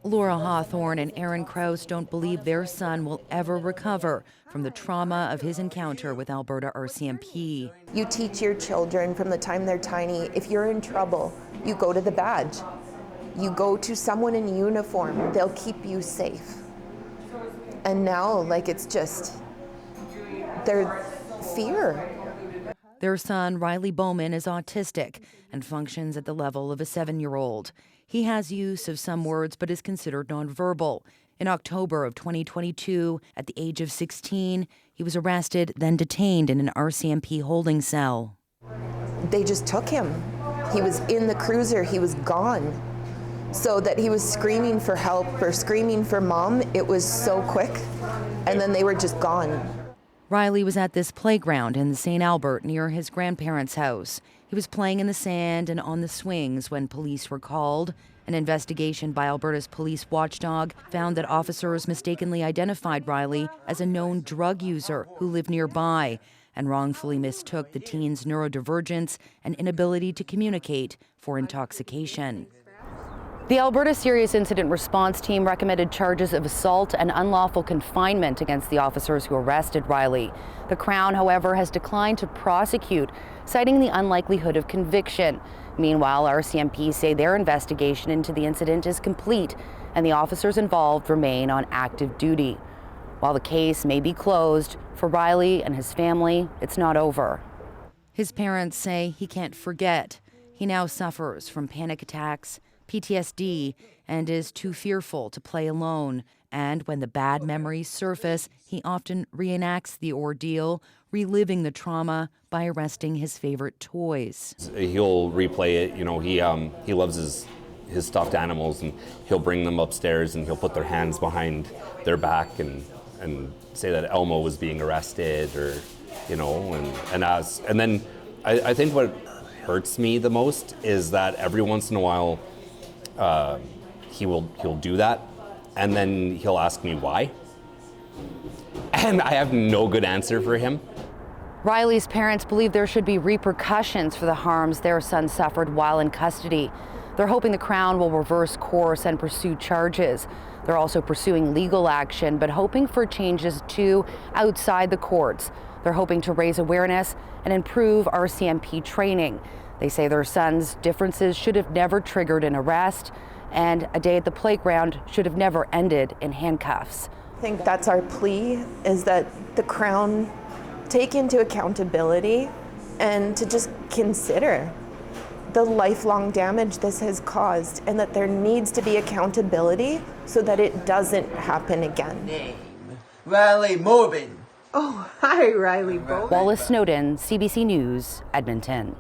Laura Hawthorne and Aaron Krause don't believe their son will ever recover from the trauma of his encounter with Alberta RCMP. You teach your children from the time they're tiny, if you're in trouble, you go to the badge. You go to someone in uniform, they'll keep you safe. And now, it's just, their fear. Their son, Ryley Bowman, is autistic and functions at the level of a 7-year-old. He has use of some words but is considered nonverbal. In October of 2022, at the age of 16, he was arrested, then detained in an RCMP holding cell. They just took him. He was in the cruiser, he was gone. So that he was screaming for help or screaming for mom, it was so quick. And then they were just gone. Ryley was at this playground in St. Albert near his grandparents' house. He was playing in the sand and on the swings when police were called. An investigation by Alberta's police watchdog found that officers mistakenly identified Ryley as a known drug user who lived nearby and wrongfully mistook the teen's neurodivergence and inability to communicate for intoxication. The Alberta Serious Incident Response Team recommended charges of assault and unlawful confinement against the officers who arrested Ryley. The Crown, however, has declined to prosecute, citing the unlikelihood of conviction. Meanwhile, RCMP say their investigation into the incident is complete and the officers involved remain on active duty. While the case may be closed, for Ryley and his family, it's not over. His parents say he can't forget. He now suffers from panic attacks, PTSD, and is too fearful to play alone. And when the bad memories surface, he often reenacts the ordeal, reliving the trauma by arresting his favorite toys. He'll replay it. He loves his stuffed animals, and he'll bring them upstairs and he'll put their hands behind their back and say that Elmo was being arrested, or and then I think what hurts me the most is that every once in a while he'll do that, and then he'll ask me why, and I have no good answer for him. Ryley's parents believe there should be repercussions for the harms their son suffered while in custody. They're hoping the Crown will reverse course and pursue charges. They're also pursuing legal action, but hoping for changes too outside the courts. They're hoping to raise awareness and improve RCMP training. They say their son's differences should have never triggered an arrest, and a day at the playground should have never ended in handcuffs. I think that's our plea, is that the Crown take into accountability and to just consider the lifelong damage this has caused, and that there needs to be accountability so that it doesn't happen again. Ryley moving. Oh, hi, Ryley Bowman. Wallace Snowden, CBC News, Edmonton.